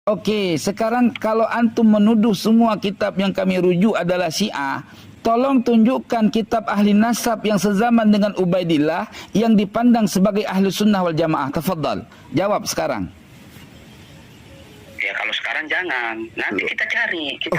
Okey, sekarang kalau antum menuduh semua kitab yang kami rujuk adalah Syiah, tolong tunjukkan kitab ahli nasab yang sezaman dengan Ubaidillah yang dipandang sebagai ahli sunnah wal jamaah. Tafadhal, jawab sekarang. Ya kalau sekarang jangan, nanti kita cari. Kita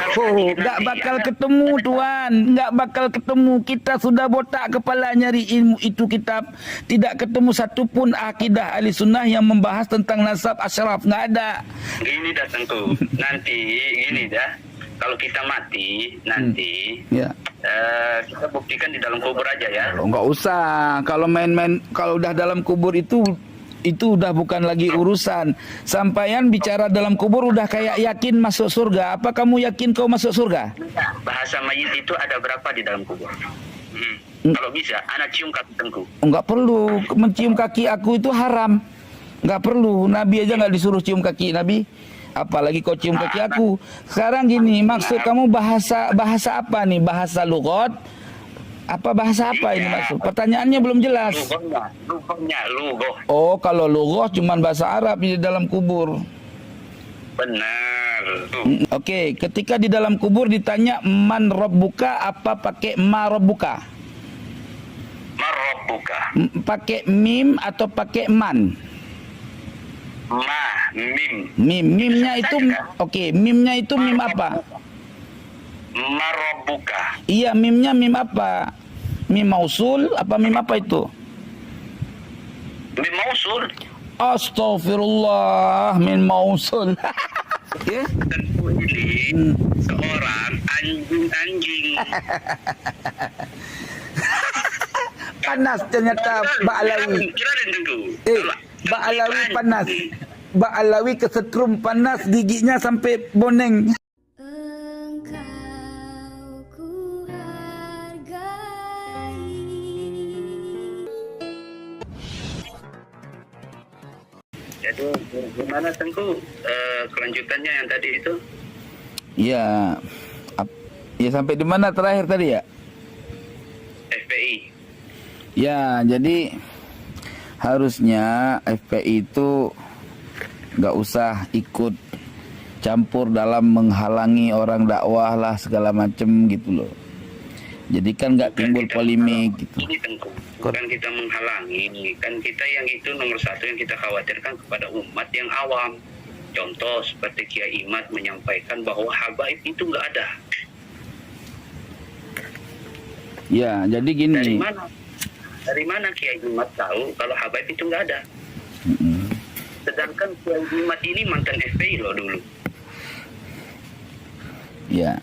Enggak bakal ketemu tuan, enggak bakal ketemu. Kita sudah botak kepala nyari ilmu itu kitab. Tidak ketemu satupun akidah ahli sunnah yang membahas tentang nasab asyraf, enggak ada. Gini dah Tengku, nanti gini dah. Kalau kita mati nanti, Ya. kita buktikan di dalam kubur aja ya. Enggak usah. Kalau main-main, kalau udah dalam kubur itu udah bukan lagi urusan. Sampaian bicara dalam kubur udah kayak yakin masuk surga. Apa kamu yakin kau masuk surga? Bahasa mayit itu ada berapa di dalam kubur? Kalau bisa, anak cium kaki Tengku. Enggak perlu. Mencium kaki aku itu haram. Enggak perlu. Nabi aja enggak disuruh cium kaki Nabi. Apalagi kau cium kaki aku. Sekarang gini, maksud kamu bahasa apa nih? Bahasa lughat? Apa bahasa apa ini maksud? Pertanyaannya belum jelas. Lugoh. Oh, kalau lughah cuma bahasa Arab di dalam kubur. Benar. Okey, ketika di dalam kubur ditanya man rabbuka, apa pakai ma rabbuka? Marabbuka. Pakai mim atau pakai man? Mim. Mimnya itu okey, mimnya itu mim apa? Marabbuka. Iya, mimnya mim apa? Mim mausul apa mim apa itu? Mim mausul. Astaghfirullah, min mausul. Ya? Tentu ini seorang anjing. Panas ternyata Mbak Alawi. Mbak Alawi panas. Mbak Alawi kesetrum panas, giginya sampai boneng. Jadi gimana Tengku kelanjutannya yang tadi itu? Ya, ya sampai di mana terakhir tadi ya? FPI. Ya, jadi harusnya FPI itu nggak usah ikut campur dalam menghalangi orang dakwah lah segala macem gitu loh. Jadi kan nggak timbul polemik gitu. Ini Tengku, bukan kita menghalangi, kan kita yang itu nomor satu yang kita khawatirkan kepada umat yang awam. Contoh seperti Kiai Imad menyampaikan bahwa habaib itu nggak ada. Ya, jadi gini. Dari mana Kiai Imad tahu kalau habaib itu nggak ada? Sedangkan Kiai Imad ini mantan FPI loh dulu. Ya.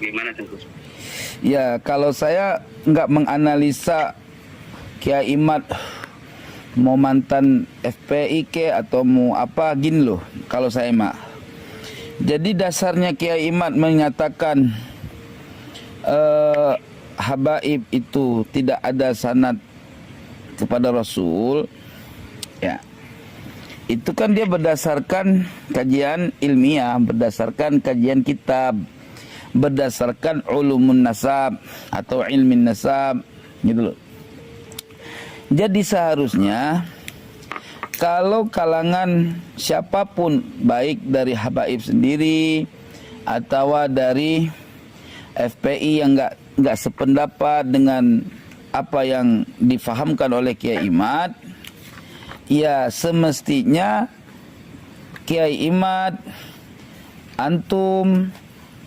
Gimana Tengku? Ya, kalau saya nggak menganalisa Kiai Imad mau mantan FPI ke atau mau apa gini loh. Kalau saya mah, jadi dasarnya Kiai Imad menyatakan habaib itu tidak ada sanad kepada Rasul. Ya, itu kan dia berdasarkan kajian ilmiah, berdasarkan kajian kitab, berdasarkan ulumun nasab atau ilmin nasab gitu loh. Jadi seharusnya kalau kalangan siapapun, baik dari habaib sendiri atau dari FPI yang enggak sependapat dengan apa yang difahamkan oleh Kiai Imad, ya semestinya Kiai Imad antum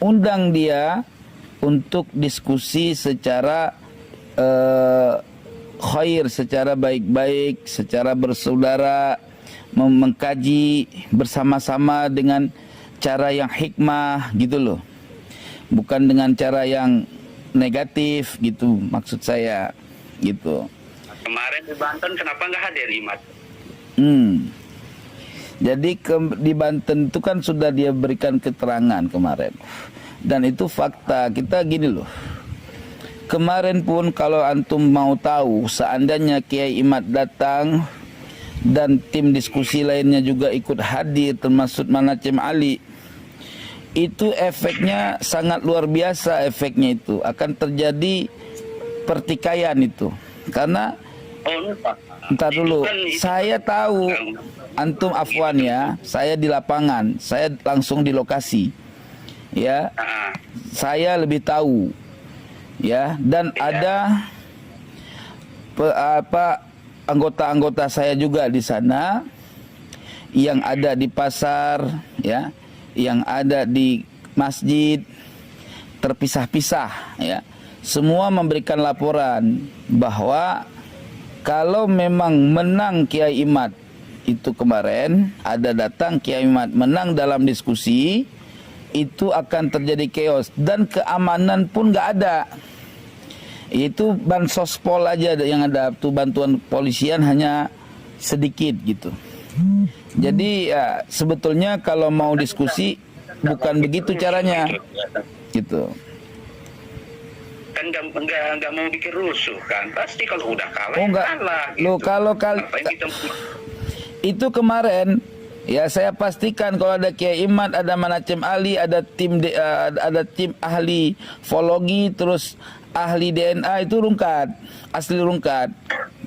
undang dia untuk diskusi secara khair, secara baik-baik, secara bersaudara, mengkaji bersama-sama dengan cara yang hikmah gitu loh. Bukan dengan cara yang negatif gitu maksud saya gitu. Kemarin di Banten kenapa nggak hadir Imad? Jadi di Banten itu kan sudah dia berikan keterangan kemarin. Dan itu fakta. Kita gini loh. Kemarin pun kalau antum mau tahu, seandainya Kiai Imad datang dan tim diskusi lainnya juga ikut hadir termasuk Manacem Ali, itu efeknya sangat luar biasa. Efeknya itu akan terjadi pertikaian itu. Karena Oh, enggak. Entar dulu, Itu saya tahu antum afwan ya, saya di lapangan, saya langsung di lokasi, ya, Ah, saya lebih tahu, ya, dan Iya. ada anggota-anggota saya juga di sana, yang ada di pasar, ya, yang ada di masjid, terpisah-pisah, ya, semua memberikan laporan bahwa kalau memang menang Kiai Imad itu kemarin, ada datang Kiai Imad menang dalam diskusi, itu akan terjadi chaos dan keamanan pun nggak ada. Itu bansos pol aja yang ada, tuh bantuan polisian hanya sedikit gitu. Jadi ya, sebetulnya kalau mau diskusi bukan begitu caranya, gitu. kan nggak mau bikin rusuh kan, pasti kalau udah kalah Oh, nggak. kalah gitu. Loh, kalau Ngapain kita itu kemarin ya saya pastikan kalau ada Kiai Imad, ada Manacem Ali, ada tim ahli ufologi, terus ahli DNA, itu rungkat, asli rungkat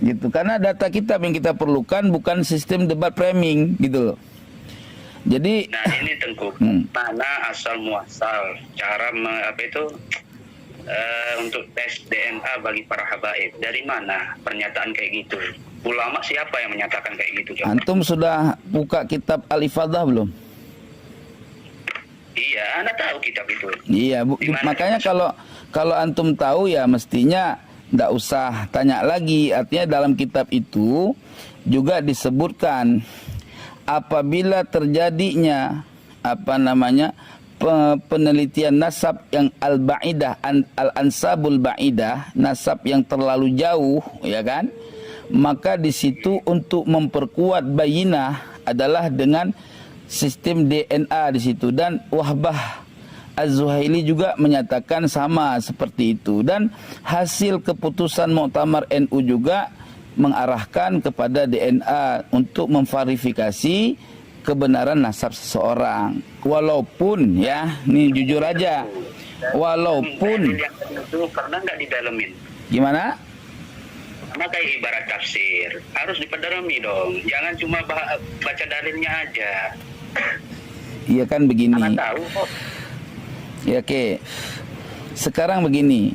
gitu. Karena data kitab yang kita perlukan bukan sistem debat framing gitu loh. Jadi Nah ini Tengku, mana asal muasal cara untuk tes DNA bagi para habaib, dari mana pernyataan kayak gitu? Ulama siapa yang menyatakan kayak gitu? Coba? antum sudah buka kitab Al-Ifadah belum? Iya, Anda tahu kitab itu. Iya, Di mana makanya itu? kalau antum tahu ya mestinya ndak usah tanya lagi. Artinya dalam kitab itu juga disebutkan apabila terjadinya penelitian nasab yang al-ba'idah, al-ansabul ba'idah, nasab yang terlalu jauh, ya kan? Maka di situ untuk memperkuat bayinah adalah dengan sistem DNA di situ, dan Wahbah Az-Zuhaili juga menyatakan sama seperti itu, dan hasil keputusan Muktamar NU juga mengarahkan kepada DNA untuk memverifikasi kebenaran nasab seseorang. Walaupun ya, ini jujur aja, walaupun itu pernah nggak didalemin? gimana? Karena kayak ibarat tafsir harus diperdalami dong, jangan cuma baca dalilnya aja. Iya kan begini. Anda tahu kok. Ya oke. Sekarang begini.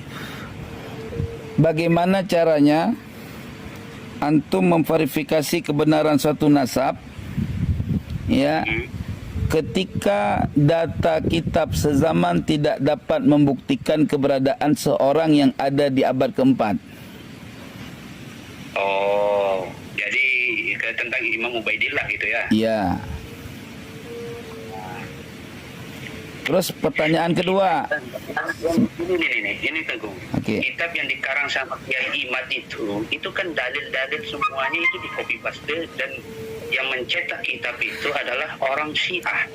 Bagaimana caranya antum memverifikasi kebenaran suatu nasab? Ya. Ketika data kitab sezaman tidak dapat membuktikan keberadaan seorang yang ada di abad keempat. Oh, jadi tentang Imam Ubaidillah gitu ya? Iya. Terus pertanyaan kedua. Ini Teguh. Oke. Kitab yang dikarang sama Kiai Imad itu kan dalil-dalil semuanya itu di copy paste, dan yang mencetak kitab itu adalah orang Syiah.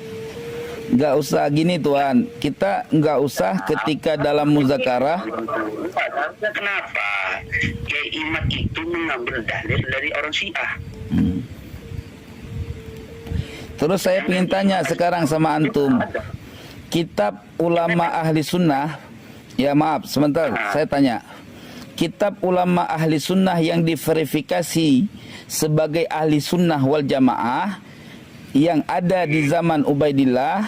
Nggak usah gini Tuan. Kita nggak usah ketika dalam muzakarah. Kenapa Kiai Imad itu mengambil dalil dari orang Syiah? Terus saya ingin tanya sekarang sama antum. Kitab ulama ahli sunnah, ya maaf sebentar, saya tanya. Kitab ulama ahli sunnah yang diverifikasi sebagai ahli sunnah wal jamaah yang ada di zaman Ubaidillah,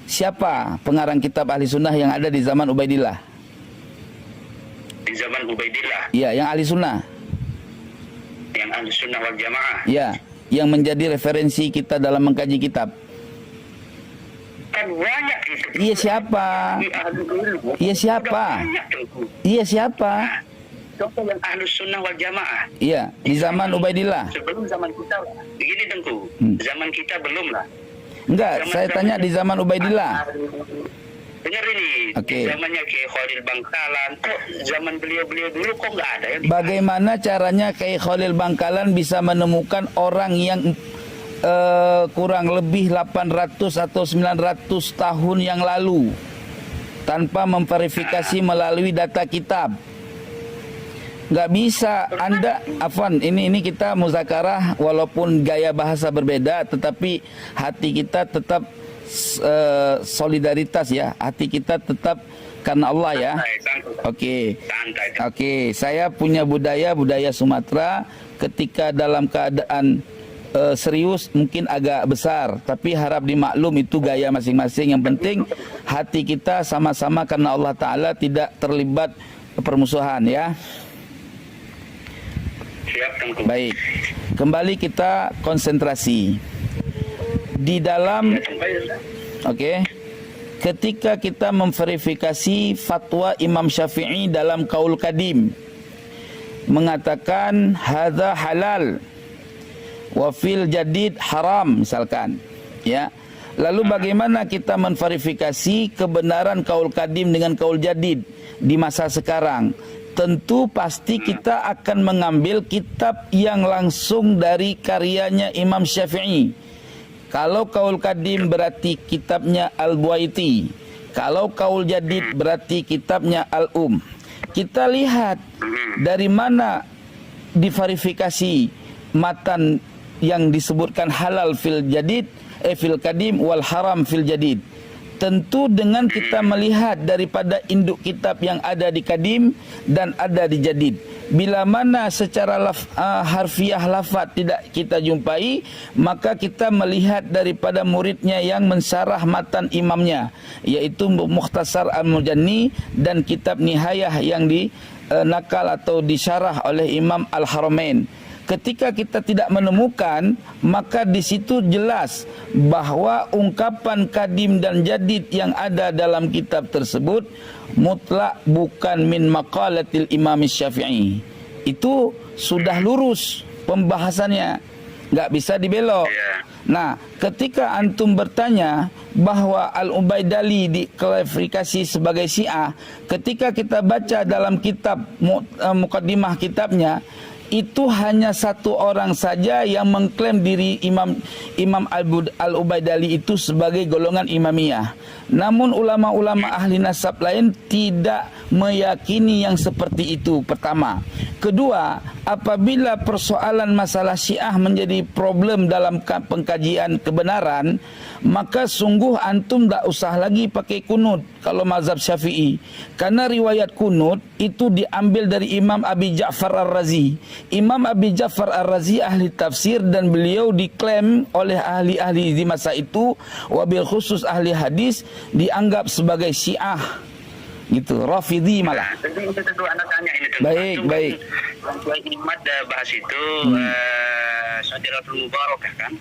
siapa pengarang kitab ahli sunnah yang ada di zaman Ubaidillah? Di zaman Ubaidillah, Ya, yang ahli sunnah. yang ahli sunnah wal jamaah. Ya, yang menjadi referensi kita dalam mengkaji kitab. Kan banyak itu. Iya siapa? Iya siapa? Iya siapa? Contoh yang ahli sunnah wal jamaah. Iya, di zaman Ubaidillah. Sebelum zaman kita, begini Tengku, zaman kita belum lah. Enggak, saya tanya di zaman Ubaidillah. Dengar ini, Oke. zamannya Kiai Khalil Bangkalan, kok zaman beliau-beliau dulu kok nggak ada yang Bagaimana caranya Kiai Khalil Bangkalan bisa menemukan orang yang kurang lebih 800 atau 900 tahun yang lalu tanpa memverifikasi melalui data kitab? Nggak bisa. Anda, Afwan, ini kita muzakarah walaupun gaya bahasa berbeda, tetapi hati kita tetap solidaritas ya. Hati kita tetap karena Allah ya. Santai. Oke. Santai. Oke, saya punya budaya Sumatera ketika dalam keadaan serius mungkin agak besar, tapi harap dimaklum itu gaya masing-masing. Yang penting hati kita sama-sama karena Allah Ta'ala, tidak terlibat permusuhan ya. Siap, Tengku. Baik, kembali kita konsentrasi di dalam. Oke, ketika kita memverifikasi fatwa Imam Syafi'i dalam Qaul Qadim mengatakan hadza halal wa fil jadid haram misalkan, ya. Lalu bagaimana kita memverifikasi kebenaran Qaul Qadim dengan Qaul Jadid di masa sekarang? Tentu pasti kita akan mengambil kitab yang langsung dari karyanya Imam Syafi'i. Kalau Qaul Qadim berarti kitabnya Al-Buaiti. Kalau Qaul Jadid berarti kitabnya Al-Um. Kita lihat dari mana diverifikasi matan yang disebutkan halal fil jadid, fil qadim wal haram fil jadid. Tentu dengan kita melihat daripada induk kitab yang ada di Qadim dan ada di Jadid. Bila mana secara harfiah lafaz tidak kita jumpai, maka kita melihat daripada muridnya yang mensyarah matan imamnya, yaitu Mukhtasar Al-Mujanni dan kitab Nihayah yang dinakal atau disyarah oleh Imam Al-Haramain. Ketika kita tidak menemukan, maka di situ jelas bahwa ungkapan Qadim dan Jadid yang ada dalam kitab tersebut mutlak bukan min maqalatil Imam Syafi'i. Itu sudah lurus pembahasannya, nggak bisa dibelok. Nah, ketika antum bertanya bahwa Al-Ubaidali diklarifikasi sebagai Syiah, ketika kita baca dalam kitab mukaddimah kitabnya, itu hanya satu orang saja yang mengklaim diri Imam Al-Ubaidali itu sebagai golongan Imamiyah. Namun ulama-ulama ahli nasab lain tidak meyakini yang seperti itu, pertama. Kedua, apabila persoalan masalah Syiah menjadi problem dalam pengkajian kebenaran, maka sungguh antum tak usah lagi pakai kunut kalau mazhab Syafi'i. Karena riwayat kunut itu diambil dari Imam Abi Ja'far Ar-Razi. Imam Abi Ja'far Ar-Razi ahli tafsir dan beliau diklaim oleh ahli-ahli di masa itu, wabil khusus ahli hadis, dianggap sebagai Syiah. Gitu, Rafidhi malah. Jadi itu tentu anak tanya ini tentu. Baik, baik. Kan Imad bahas itu Syajaratul Mubarakah kan?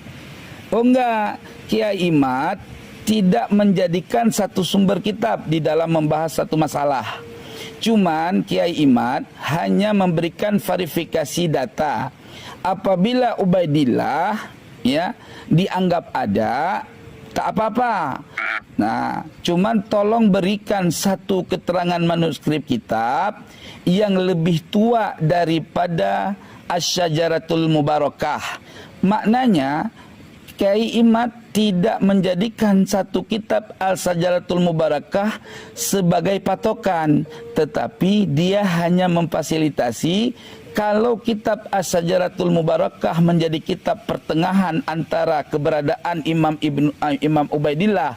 Oh enggak, Kiai Imad tidak menjadikan satu sumber kitab di dalam membahas satu masalah. Cuman Kiai Imad hanya memberikan verifikasi data. Apabila Ubaidillah ya dianggap ada, tak apa-apa. Nah, cuman tolong berikan satu keterangan manuskrip kitab yang lebih tua daripada Asy-Syajaratul Mubarakah. Maknanya Kiai Imad tidak menjadikan satu kitab Al-Syajaratul Mubarakah sebagai patokan, tetapi dia hanya memfasilitasi kalau kitab As-Syajaratul Mubarakah menjadi kitab pertengahan antara keberadaan Imam Ubaidillah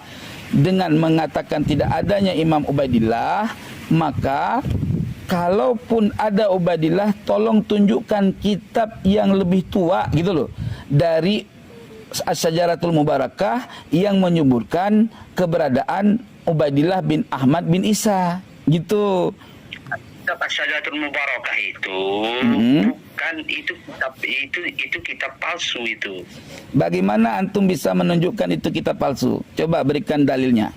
dengan mengatakan tidak adanya Imam Ubaidillah, maka kalaupun ada Ubaidillah, tolong tunjukkan kitab yang lebih tua gitu loh dari As-Syajaratul Mubarakah yang menyebutkan keberadaan Ubaidillah bin Ahmad bin Isa gitu. Asy-Syajaratul Mubarakah itu bukan itu kitab palsu itu. Bagaimana antum bisa menunjukkan itu kitab palsu? Coba berikan dalilnya.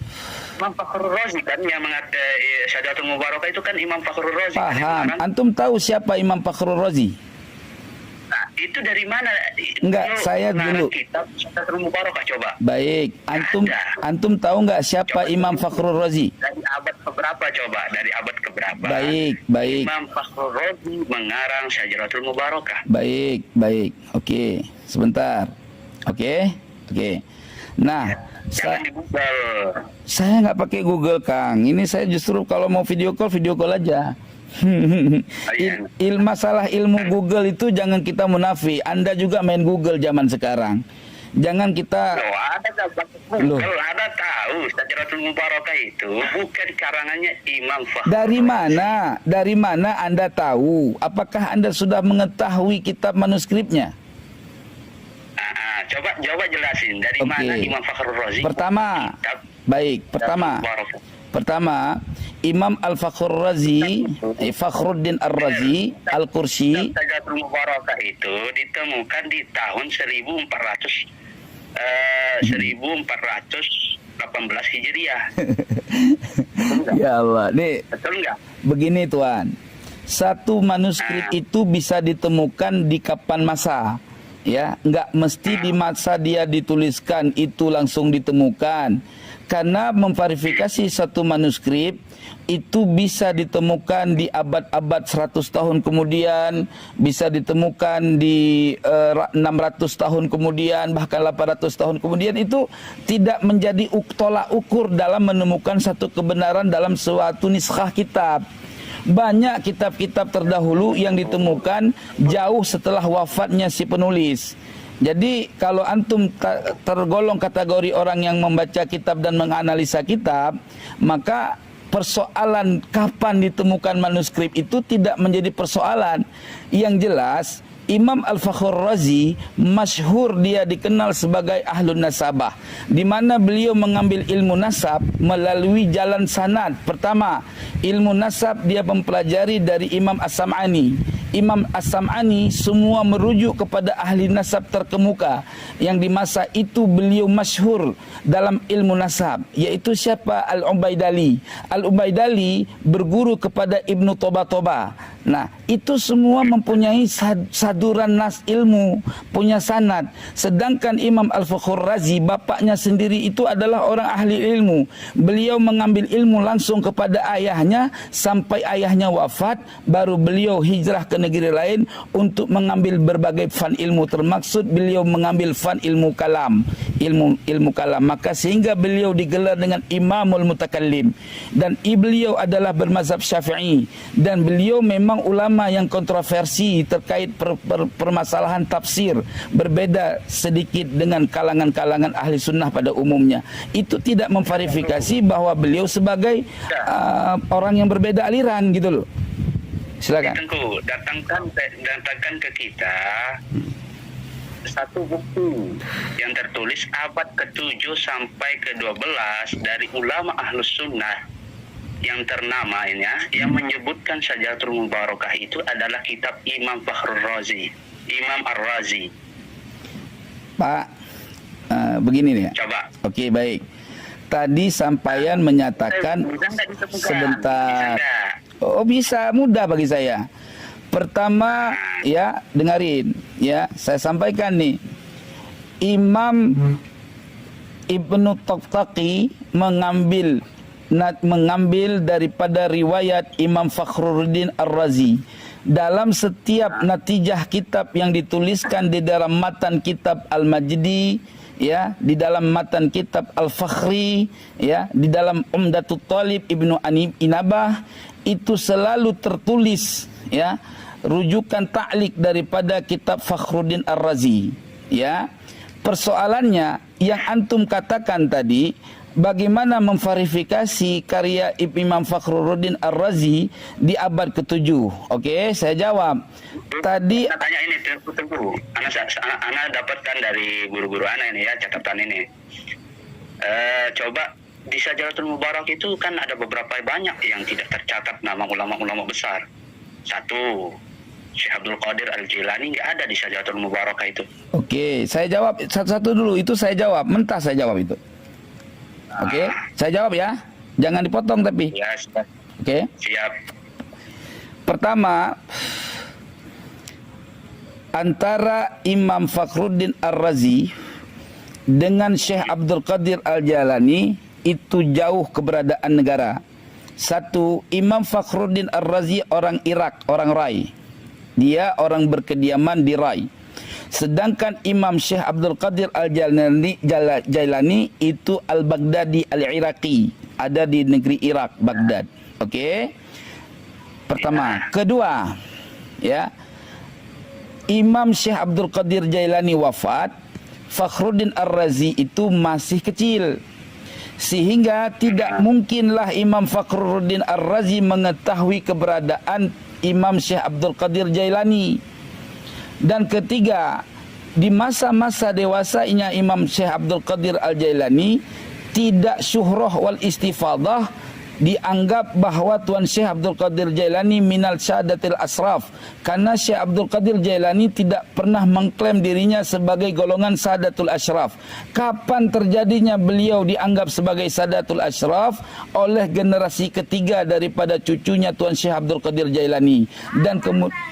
Imam Fakhrul Razi kan yang mengatakan Syajaratul Mubarakah itu kan Imam Fakhrul Razi. Paham. Antum tahu siapa Imam Fakhrul Razi? Nah, itu dari mana? Enggak, saya dulu. Kitab Syajaratul Mubarakah coba. Baik, antum tahu enggak siapa coba Imam Fakhrul Razi? Dari abad keberapa coba? Dari abad keberapa? Baik, baik. Imam Fakhrul Razi mengarang Syajaratul Mubarakah. Baik, baik. Oke, sebentar. Oke. Nah, saya nggak pakai Google, Kang. Ini saya justru kalau mau video call aja. Masalah ilmu Google itu jangan kita munafik. Anda juga main Google zaman sekarang. Jangan kita Loh, ada Loh. kalau ada tahu Syajaratul Mubarakah itu bukan karangannya Imam Fakhr. dari mana Anda tahu? Apakah Anda sudah mengetahui kitab manuskripnya? Coba jelasin dari Oke. mana Imam Fakhrul Razi. Pertama, kitab baik, Syajaratul Mubarakah. pertama Imam Al-Fakhrur Razi, Fakhruddin Ar-Razi Al-Qursi. Syajaratul Mubarakah itu ditemukan di tahun 1418 Hijriah. Ya Allah, nih Betul nggak? begini Tuan. Satu manuskrip itu bisa ditemukan di kapan masa. Ya, nggak mesti di masa dia dituliskan itu langsung ditemukan. Karena memverifikasi satu manuskrip itu bisa ditemukan di abad-abad 100 tahun kemudian, bisa ditemukan di 600 tahun kemudian, bahkan 800 tahun kemudian. Itu tidak menjadi tolak ukur dalam menemukan satu kebenaran dalam suatu niskhah kitab. Banyak kitab-kitab terdahulu yang ditemukan jauh setelah wafatnya si penulis. Jadi kalau antum tergolong kategori orang yang membaca kitab dan menganalisa kitab, maka persoalan kapan ditemukan manuskrip itu tidak menjadi persoalan. Yang jelas Imam Al-Fakhrur Razi masyhur, dia dikenal sebagai ahlun nasabah, di mana beliau mengambil ilmu nasab melalui jalan sanad. Pertama, ilmu nasab dia mempelajari dari Imam As-Sam'ani. Imam As-Sam'ani semua merujuk kepada ahli nasab terkemuka yang di masa itu beliau masyhur dalam ilmu nasab, yaitu siapa? Al-Ubaidali. Al-Ubaidali berguru kepada Ibnu Toba. Nah, itu semua mempunyai saduran nas ilmu, punya sanad. Sedangkan Imam Al-Fakhrur Razi, bapaknya sendiri itu adalah orang ahli ilmu. Beliau mengambil ilmu langsung kepada ayahnya sampai ayahnya wafat, baru beliau hijrah ke negeri lain untuk mengambil berbagai fan ilmu, termaksud beliau mengambil fan ilmu kalam, ilmu kalam. Maka sehingga beliau digelar dengan Imamul Mutakallim, dan beliau adalah bermazhab Syafi'i, dan beliau memang ulama yang kontroversi terkait permasalahan tafsir, berbeda sedikit dengan kalangan-kalangan ahli sunnah pada umumnya. Itu tidak memverifikasi bahwa beliau sebagai orang yang berbeda aliran gitu loh. Silakan. Tengku, datangkan ke kita satu buku yang tertulis abad ke-7 sampai ke-12 dari ulama ahlus sunnah yang ternama ini ya, yang menyebutkan Syajaratul Mubarakah itu adalah kitab Imam Fakhrur Razi, Imam Ar-Razi. Pak, begini nih. Coba. Oke, baik. Tadi sampaian menyatakan sebentar. Oh, bisa, mudah bagi saya. Pertama, ya, dengarin, ya, saya sampaikan nih. Imam Ibnu Taqtaqi mengambil daripada riwayat Imam Fakhruddin Ar-Razi. Dalam setiap natijah kitab yang dituliskan di dalam matan kitab Al-Majdi, ya, di dalam matan kitab Al-Fakhri, ya, di dalam Umdatut Talib Ibnu Inabah, itu selalu tertulis, ya, rujukan ta'liq daripada kitab Fakhruddin Ar-Razi, ya. Persoalannya yang antum katakan tadi, bagaimana memverifikasi karya Imam Fakhruddin Ar-Razi di abad ke-7? Oke, saya jawab. Tadi Saya tanya ini, tunggu. Ana dapatkan dari guru-guru ana ini ya, catatan ini. Coba di Syajaratul Mubarak itu kan ada beberapa banyak yang tidak tercatat nama ulama-ulama besar. Satu, Syekh Abdul Qadir Al-Jilani nggak ada di Syajaratul Mubarakah itu. Oke, saya jawab satu-satu dulu. Itu saya jawab, mentah saya jawab itu. Oke, saya jawab ya. Jangan dipotong tapi. Ya, siap. Oke. Siap. Pertama, antara Imam Fakhruddin Ar-Razi dengan Syekh Abdul Qadir Al-Jilani itu jauh keberadaan negara. Satu, Imam Fakhruddin Ar-Razi orang Irak, orang Rai. Dia orang berkediaman di Rai. Sedangkan Imam Syekh Abdul Qadir Al-Jailani itu Al-Baghdadi Al-Iraqi, ada di negeri Irak, Baghdad. Oke. Pertama, kedua, ya. Imam Syekh Abdul Qadir Jailani wafat, Fakhruddin Ar-Razi itu masih kecil, sehingga tidak mungkinlah Imam Fakhruddin Ar-Razi mengetahui keberadaan Imam Syekh Abdul Qadir Jailani. Dan ketiga, di masa-masa dewasanya Imam Syekh Abdul Qadir Al-Jailani tidak syuhrah wal istifadah, dianggap bahwa Tuan Syekh Abdul Qadir Jailani minal syadatil asraf, karena Syekh Abdul Qadir Jailani tidak pernah mengklaim dirinya sebagai golongan sadatul ashraf. Kapan terjadinya beliau dianggap sebagai sadatul ashraf? Oleh generasi ketiga daripada cucunya Tuan Syekh Abdul Qadir Jailani. Dan kemudian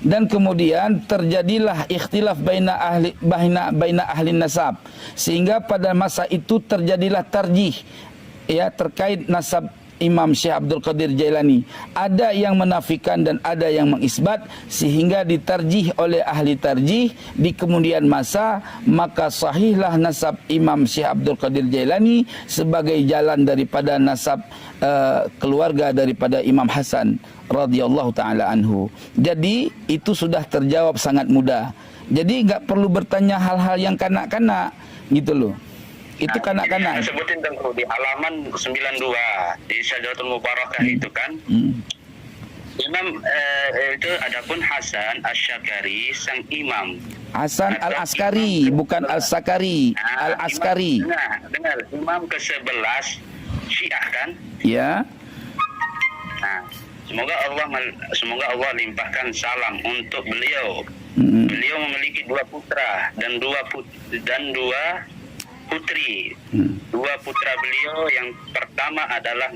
dan kemudian terjadilah ikhtilaf baina ahli nasab, sehingga pada masa itu terjadilah tarjih terkait nasab Imam Syekh Abdul Qadir Jailani. Ada yang menafikan dan ada yang mengisbat, sehingga ditarjih oleh ahli tarjih di kemudian masa, maka sahihlah nasab Imam Syekh Abdul Qadir Jailani sebagai jalan daripada nasab keluarga daripada Imam Hasan radhiyallahu taala anhu. Jadi itu sudah terjawab sangat mudah. Jadi enggak perlu bertanya hal-hal yang kanak-kanak gitu loh. Itu kanak-kanak. Sebutin dong di halaman 92 di Syajaratul Mubarakah itu kan. Imam itu adapun Hasan Asy-Syakari sang imam. Hasan Al-Askari, bukan Al-Sakari, Al-Askari. Dengar, imam ke-11 Syiah kan? Ya. Nah, semoga Allah limpahkan salam untuk beliau. Beliau memiliki 2 putra dan dua putri. 2 putra beliau yang pertama adalah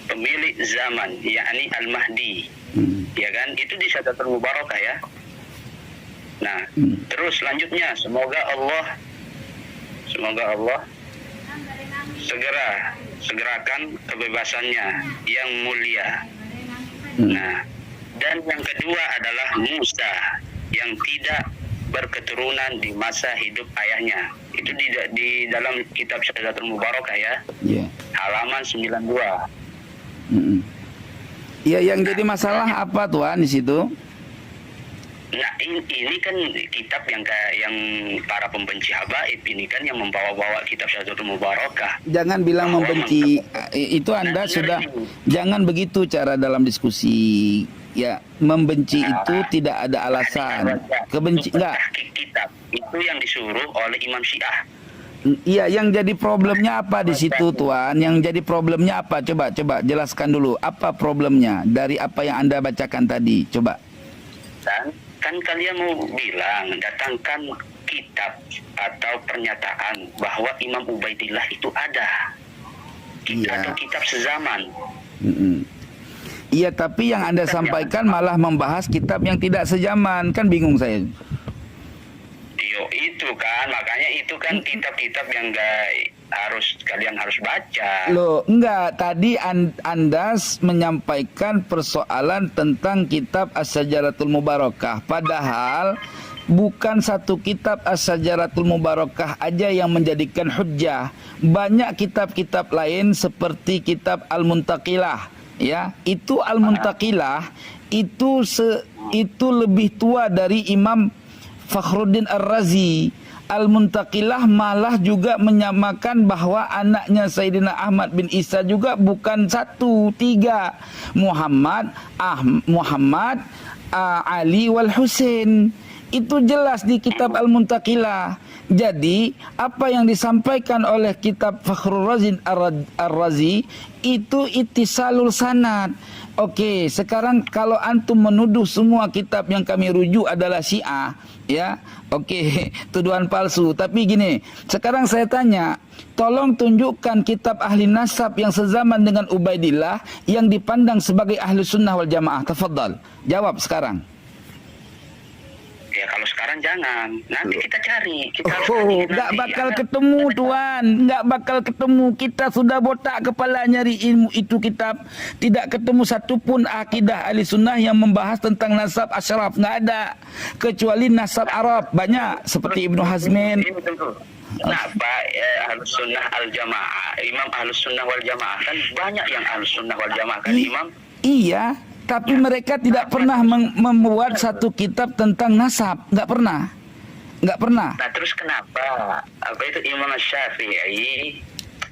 pemilik zaman, yakni Al-Mahdi. Ya kan? Itu di Syajaratul Mubarakah ya. Nah, terus selanjutnya semoga Allah segerakan kebebasannya yang mulia. Nah, dan yang kedua adalah Musa yang tidak berketurunan di masa hidup ayahnya. Itu di dalam kitab Syajaratul Mubarakah ya. Halaman 92. Ya, yang jadi masalah apa Tuan di situ? Nah, ini kan kitab yang para pembenci habaib ini kan yang membawa-bawa kitab Syajaratul Mubarakah. Jangan bilang membenci. Itu Anda sudah jangan begitu cara dalam diskusi. Ya, membenci itu tidak ada alasan. Kebenci enggak. Kitab itu yang disuruh oleh Imam Syiah. Iya, yang jadi problemnya apa di situ Tuan? Yang jadi problemnya apa? Coba jelaskan dulu. Apa problemnya dari apa yang Anda bacakan tadi? Coba. Kan kalian mau bilang datangkan kitab atau pernyataan bahwa Imam Ubaidillah itu ada. Atau kitab sezaman. Iya, tapi yang Anda sampaikan malah membahas kitab yang tidak sezaman. Kan bingung saya. Itu kan, makanya itu kan kitab-kitab yang kalian harus baca. Loh, enggak. Tadi Anda menyampaikan persoalan tentang kitab As-Syajaratul Mubarakah. Padahal bukan satu kitab As-Syajaratul Mubarakah aja yang menjadikan hujjah. Banyak kitab-kitab lain seperti kitab Al-Muntaqilah. Ya, itu Al-Muntaqilah itu lebih tua dari Imam Fakhruddin Ar-Razi. Al-Muntaqilah malah juga menyamakan bahwa anaknya Sayyidina Ahmad bin Isa juga bukan 1, 3. Muhammad, Ali wal Husain. Itu jelas di kitab Al-Muntaqilah. Jadi, apa yang disampaikan oleh kitab Fakhruddin Ar-Razi itu ittisalul sanad. Oke, sekarang kalau antum menuduh semua kitab yang kami rujuk adalah Syiah, ya, oke, tuduhan palsu. Tapi gini, sekarang saya tanya, tolong tunjukkan kitab ahli nasab yang sezaman dengan Ubaidillah yang dipandang sebagai ahli sunnah wal jamaah. Tafadhal, jawab sekarang. Ya kalau sekarang jangan, nanti kita cari. Nggak bakal ketemu Tuan, nggak bakal ketemu. Kita sudah botak kepala nyari ilmu itu kitab. Tidak ketemu satupun akidah ahli sunnah yang membahas tentang nasab asyraf, nggak ada. Kecuali nasab Arab, banyak seperti Ibnu Hazmin. Kenapa Ahlus Sunnah Al Jamaah, Imam Ahlus Sunnah wal Jamaah kan banyak yang Ahlus Sunnah wal Jamaah kan Imam? Iya. Tapi mereka tidak pernah membuat satu kitab tentang nasab, nggak pernah. Nggak pernah. Nah terus kenapa apa itu Imam Syafi'i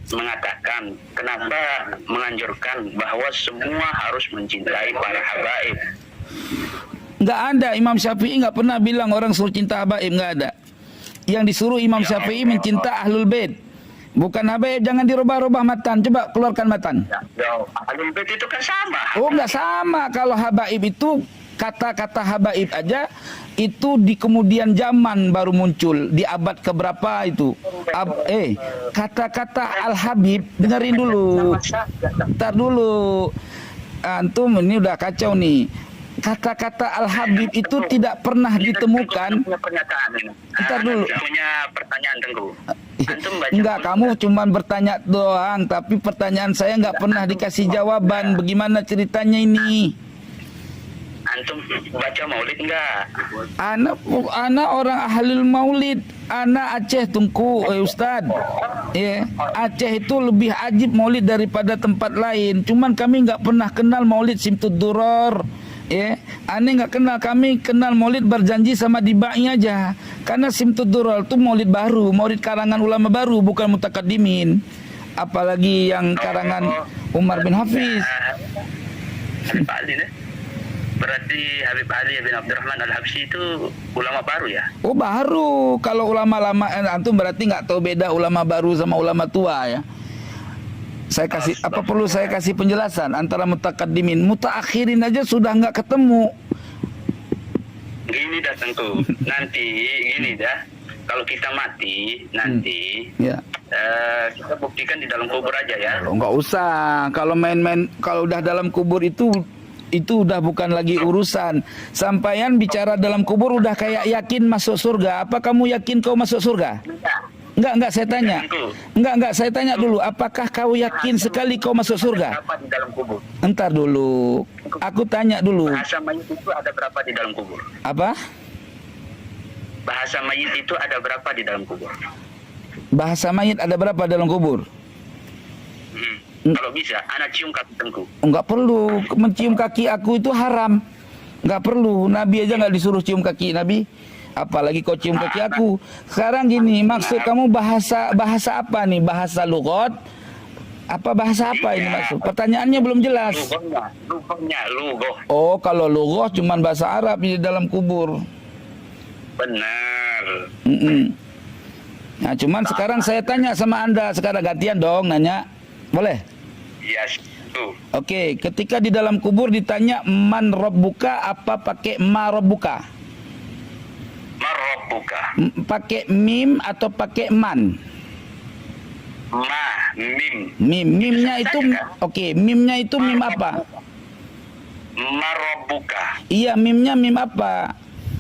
mengatakan kenapa menganjurkan bahwa semua harus mencintai para habaib? Nggak ada, Imam Syafi'i nggak pernah bilang orang suruh cinta habaib, nggak ada. Yang disuruh Imam Syafi'i mencinta ahlul bait, bukan habaib. Jangan dirubah-rubah matan. Coba keluarkan matan. Ahlul bait itu kan sama. Oh, nggak sama. Kalau habaib itu kata-kata habaib aja itu di kemudian zaman baru muncul, di abad keberapa itu. Kata-kata Al-Habib, dengerin dulu. Ntar dulu. Antum ini udah kacau nih. Kata-kata Al-Habib itu tidak pernah ditemukan. Ntar dulu. Punya pertanyaan Tengku. Antum baca Enggak, kamu cuma bertanya doang, tapi pertanyaan saya nggak pernah dikasih jawaban. Bagaimana ceritanya ini? Antum baca maulid enggak? Anak orang ahlul maulid. Anak Aceh Tungku, Ustad. Ya, Aceh itu lebih ajib maulid daripada tempat lain. Cuman kami nggak pernah kenal maulid Simtud Duror. Ya, aneh nggak kenal. Kami kenal maulid berjanji sama dibai aja. Karena Simtud Duror itu maulid baru, maulid karangan ulama baru, bukan mutakaddimin. Apalagi yang karangan Umar bin Hafiz. Habib Ali nih. Berarti Habib Ali bin Abdurrahman Al-Habsyi itu ulama baru ya? Oh, baru. Kalau ulama lama, antum berarti nggak tahu beda ulama baru sama ulama tua ya. Saya kasih, apa perlu saya kasih penjelasan antara mutakaddimin, mutaakhirin aja sudah nggak ketemu. Gini dah Tengku, nanti gini dah, kalau kita mati nanti, Ya. kita buktikan di dalam kubur aja ya. Kalau nggak usah, kalau main-main, kalau udah dalam kubur itu udah bukan lagi urusan. Sampaian bicara dalam kubur udah kayak yakin masuk surga. Apa kamu yakin kau masuk surga? Enggak, saya tanya. Enggak, saya tanya dulu. Apakah kau yakin sekali kau masuk surga? Berapa di dalam kubur? Entar dulu. Aku tanya dulu. Bahasa mayit itu ada berapa di dalam kubur? Apa? Bahasa mayit itu ada berapa di dalam kubur? Bahasa mayit ada berapa dalam kubur? Kalau bisa, anak cium kaki Tengku. Enggak perlu. Mencium kaki aku itu haram. Enggak perlu. Nabi aja enggak disuruh cium kaki Nabi. Apalagi kau cium kaki aku. Sekarang gini, maksud kamu bahasa apa nih? Bahasa lughat? Apa bahasa apa ini maksud? Pertanyaannya belum jelas. Lugoh. Oh, kalau lughat cuman bahasa Arab di dalam kubur. Benar. Nah, cuman sekarang saya tanya sama Anda, sekarang gantian dong nanya. Boleh? Yes. Tuh. Oke, ketika di dalam kubur ditanya man rabbuka, apa pakai ma rabbuka? Marabbuka. Pakai mim atau pakai man? Mim. Mimnya itu oke, mimnya itu mim apa? Marabbuka. Iya, mimnya mim apa?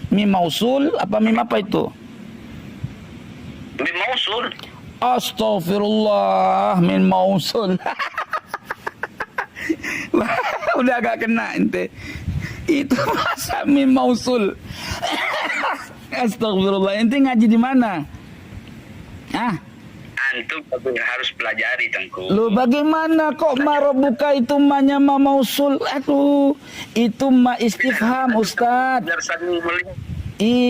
Mim mausul apa mim apa itu? Mim mausul. Astaghfirullah, min mausul. Udah agak kena ente. Itu masa mim mausul. Astagfirullah, ente ngaji di mana? Antum harus pelajari Tengku. Lu bagaimana kok marobuka itu manya ma mausul? Aduh, itu ma istifham Ustaz.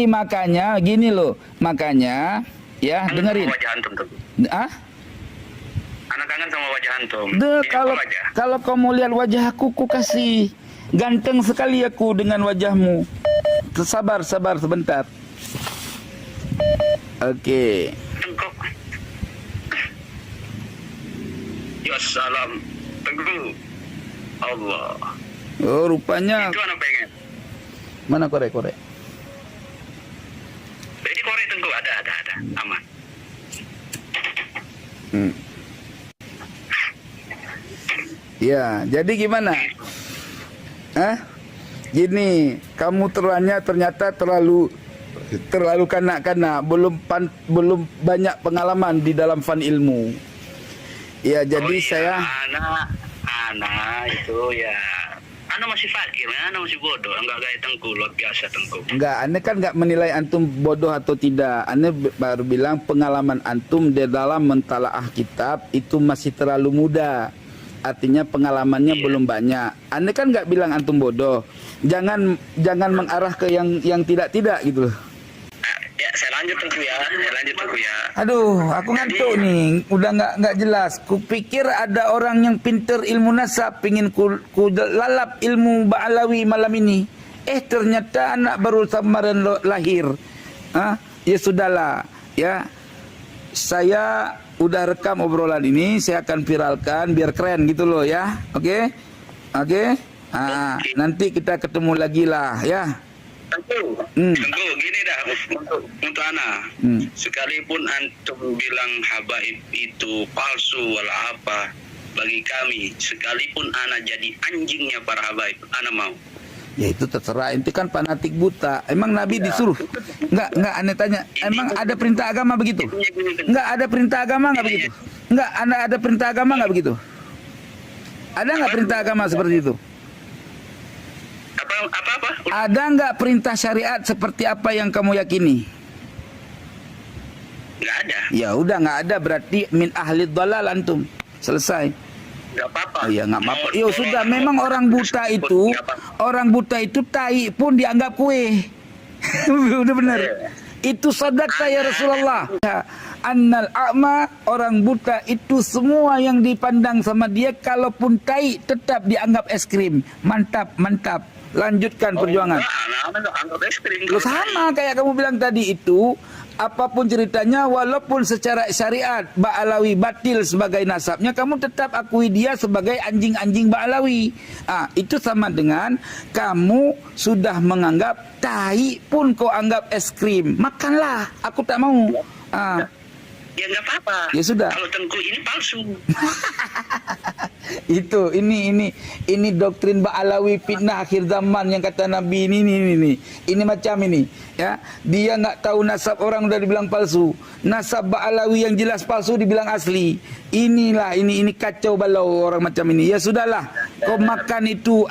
Makanya gini loh, makanya ya dengerin. Wajah antum Tengku. Anak kangen sama wajah antum. Kalau kamu lihat wajah aku kasih ganteng sekali aku dengan wajahmu. Sabar sebentar. Oke. Ya salam Tengku. Allah. Oh, rupanya. Itu anak pengen. Mana korek? Jadi korek Tengku ada. Aman. Ya, jadi gimana? Gini, kamu ternyata terlalu kanak-kanak, belum banyak pengalaman di dalam fan ilmu. Ya, jadi saya anak itu ya. Anak masih fakir, anak masih bodoh, enggak kayak Tengku, luar biasa Tengku. Enggak, Ane kan enggak menilai antum bodoh atau tidak. Ane baru bilang pengalaman antum di dalam mentalaah kitab itu masih terlalu muda. Artinya pengalamannya belum banyak. Ane kan enggak bilang antum bodoh. Jangan mengarah ke yang tidak gitu loh. Ya, Saya lanjut Tengku ya. Aduh, aku ngantuk nih. Udah nggak jelas. Kupikir ada orang yang pinter ilmu nasab, pingin ku lalap ilmu Ba'alawi malam ini. Ternyata anak baru kemarin lahir. Ya sudahlah, ya. Saya udah rekam obrolan ini, saya akan viralkan biar keren gitu loh ya. Oke? Nanti kita ketemu lagi lah ya. Tengku, gini dah untuk Ana. Sekalipun antum bilang habaib itu palsu wala apa, bagi kami sekalipun Ana jadi anjingnya para habaib, Ana mau. Ya itu terserah, itu kan fanatik buta. Emang Nabi disuruh? Enggak, aneh tanya. Emang ada perintah agama begitu? Enggak ada perintah agama enggak begitu? Enggak, ada perintah agama enggak begitu? Ada enggak perintah agama seperti itu? Apa? Ada enggak perintah syariat seperti apa yang kamu yakini? Enggak ada. Ya udah enggak ada, berarti min ahli dhalal antum. Selesai. Enggak apa-apa. Oh ya enggak apa-apa. Ya sudah, memang orang buta itu tai pun dianggap kue. Udah benar. Itu sadaqah ya Rasulullah. Annal a'ma, orang buta itu semua yang dipandang sama dia kalaupun tai tetap dianggap es krim. Mantap. Lanjutkan perjuangan. Lo sama kayak kamu bilang tadi itu, apapun ceritanya, walaupun secara syariat Ba'alawi batil sebagai nasabnya, kamu tetap akui dia sebagai anjing-anjing Ba'alawi. Itu sama dengan kamu sudah menganggap tai pun kau anggap es krim. Makanlah, aku tak mau. Ya enggak apa-apa. Ya sudah. Kalau Tengku ini palsu. Itu ini doktrin Ba'alawi fitnah akhir zaman yang kata Nabi ini macam ini ya. Dia enggak tahu nasab orang udah dibilang palsu, nasab Ba'alawi yang jelas palsu dibilang asli. Ini kacau balau orang macam ini. Ya sudahlah, kau makan itu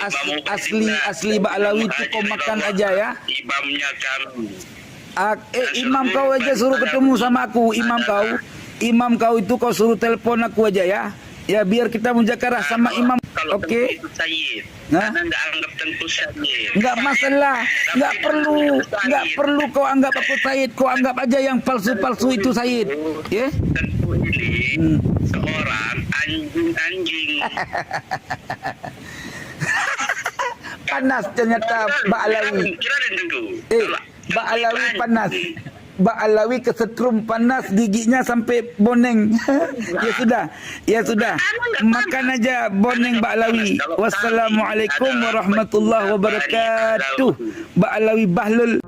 asli Ba'alawi itu kau makan aja ya. Imamnya kami. Imam kau aja suruh ketemu sama aku. Imam kau itu kau suruh telepon aku aja ya. Ya biar kita mujakarah sama imam. Oke. Karena enggak anggap Tengku Sayyid. Enggak masalah. Enggak perlu kau anggap aku Sayyid. Kau anggap aja yang palsu-palsu itu Sayyid. Ya. Tengku ini seorang anjing. Panas ternyata Ba'alawi. Ba'alawi panas. Ba'alawi kesetrum panas, giginya sampai boneng. Ya sudah. Makan aja boneng Ba'alawi. Wassalamualaikum warahmatullahi wabarakatuh. Ba'alawi Bahlul.